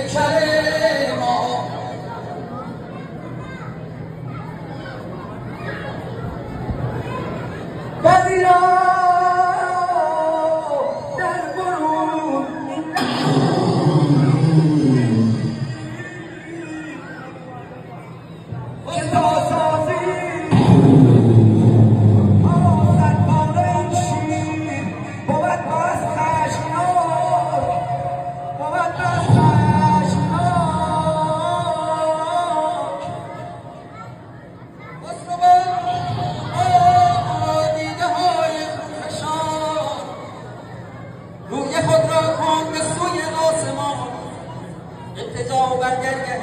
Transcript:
پیکر ما بعضی را در برون خوشتاسازی آزد باره این شیر بود باز خشمناک بود باز خشمناک روی خود را کن به سوی آسمان التجا بر گرگه